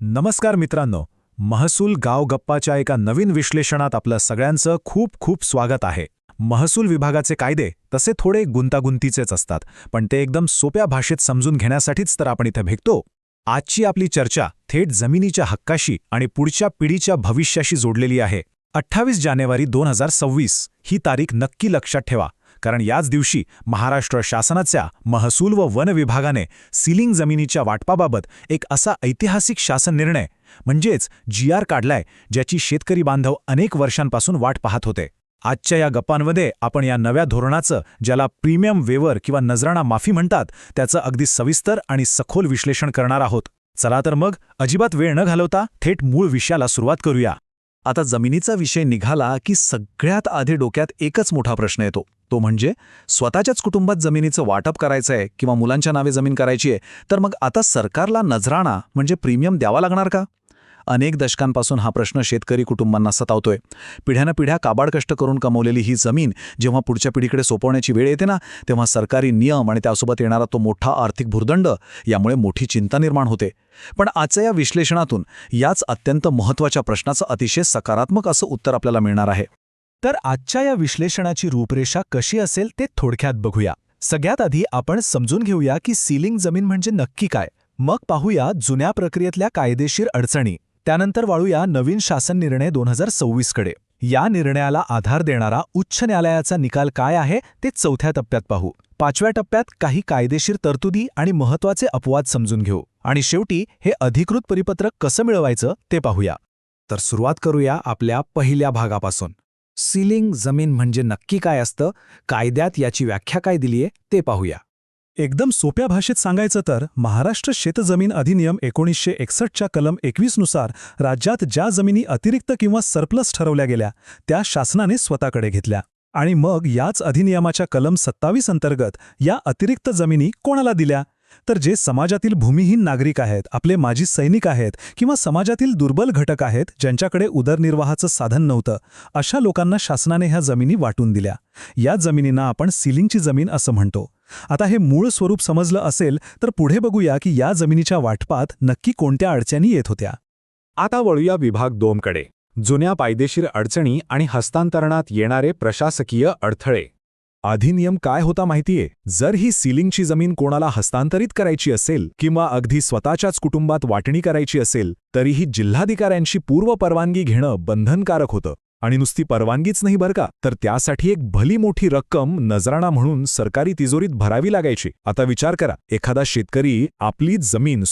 नमस्कार मित्रांनो, महसूल गाव गप्पाच्या एका नवीन विश्लेषणात आपलं सगळ्यांचं खूप खूप स्वागत आहे. महसूल विभागाचे कायदे तसे थोडे गुंतागुंतीचेच असतात, पण ते एकदम सोप्या भाषेत समजून घेण्यासाठीच तर आपण इथे भेटतो. आजची आपली चर्चा थेट जमिनीच्या हक्काशी आणि पुढच्या पिढीच्या भविष्याशी जोडलेली आहे. 28 जानेवारी 2026 ही तारीख नक्की लक्षात ठेवा, कारण याच दिवशी महाराष्ट्र शासनाच्या महसूल व वन विभागाने सीलिंग जमिनीच्या वाटपाबाबत एक असा ऐतिहासिक शासन निर्णय म्हणजेच GR काढलाय, ज्याची शेतकरी बांधव अनेक वर्षांपासून वाट पाहत होते. आजच्या या गप्पांमध्ये आपण या नव्या धोरणाचं, ज्याला प्रीमियम वेवर किंवा नजराणा माफी म्हणतात, त्याचं अगदी सविस्तर आणि सखोल विश्लेषण करणार आहोत. चला तर मग अजिबात वेळ न घालवता थेट मूळ विषयाला सुरुवात करूया. आता जमिनीचा विषय निघाला की सगळ्यात आधी डोक्यात एकच मोठा प्रश्न येतो, तो म्हणजे स्वतःच्याच कुटुंबात जमिनीचं वाटप करायचंय किंवा मुलांच्या नावे जमीन करायची आहे, तर मग आता सरकारला नजराणा म्हणजे प्रीमियम द्यावा लागणार का? अनेक दशकांपासून हा प्रश्न शेतकरी कुटुंबांना सतावतोय. पिढ्यानपिढ्या काबाड कष्ट करून कमवलेली ही जमीन जेव्हा पुढच्या पिढीकडे सोपवण्याची वेळ येते ना, तेव्हा सरकारी नियम आणि त्यासोबत येणारा तो मोठा आर्थिक भुर्दंड यामुळे मोठी चिंता निर्माण होते. पण आजच्या या विश्लेषणातून याच अत्यंत महत्त्वाच्या प्रश्नाचं अतिशय सकारात्मक असं उत्तर आपल्याला मिळणार आहे. तर आजच्या या विश्लेषणाची रूपरेषा कशी असेल ते थोडक्यात बघूया. सगळ्यात आधी आपण समजून घेऊया की सीलिंग जमीन म्हणजे नक्की काय. मग पाहूया जुन्या प्रक्रियेतल्या कायदेशीर अडचणी. त्यानंतर वाळूया नवीन शासन निर्णय 2026 कडे. या निर्णयाला आधार देणारा उच्च न्यायालयाचा निकाल काय आहे ते चौथ्या टप्प्यात पाहू. 5व्या टप्प्यात काही कायदेशीर तरतुदी आणि महत्त्वाचे अपवाद समजून घेऊ. आणि शेवटी हे अधिकृत परिपत्रक कसं मिळवायचं ते पाहूया. तर सुरुवात करूया आपल्या पहिल्या भागापासून. सीलिंग जमीन म्हणजे नक्की काय असतं, कायद्यात याची व्याख्या काय दिलीये ते पाहूया. एकदम सोप्या भाषेत सांगायचं तर महाराष्ट्र शेतजमीन अधिनियम 1961च्या कलम 21 नुसार राज्यात ज्या जमिनी अतिरिक्त किंवा सरप्लस ठरवल्या गेल्या त्या शासनाने स्वतःकडे घेतल्या. आणि मग याच अधिनियमाच्या कलम 27 अंतर्गत या अतिरिक्त जमिनी कोणाला दिल्या? तर जे समाजातील भूमिहीन नागरिक आहेत, आपले माजी सैनिक आहेत किंवा समाजातील दुर्बल घटक आहेत, ज्यांच्याकडे उदरनिर्वाहाचं साधन नव्हतं, अशा लोकांना शासनाने ह्या जमिनी वाटून दिल्या. या जमिनींना आपण सीलिंगची जमीन असं म्हणतो. आता हे मूळ स्वरूप समजलं असेल तर पुढे बघूया की या जमिनीच्या वाटपात नक्की कोणत्या अडचणी येत होत्या. आता वळूया विभाग 2 कडे. जुन्या कायदेशीर अडचणी आणि हस्तांतरणात येणारे प्रशासकीय अडथळे. अधिनियम काय होता माहितीये? जर ही सीलिंगची जमीन कोणाला हस्तांतरित करायची असेल किंवा अगदी स्वतःच्याच कुटुंबात वाटणी करायची असेल, तरीही जिल्हाधिकाऱ्यांची पूर्व परवानगी घेणं बंधनकारक होतं. आणि नुसती परवानगीच नाही बरं का, तर त्यासाठी एक भली मोठी रक्कम नजराणा म्हणून सरकारी तिजोरीत भरावी लागायची. आता विचार करा, एखादा शेतकरी आपली जमीन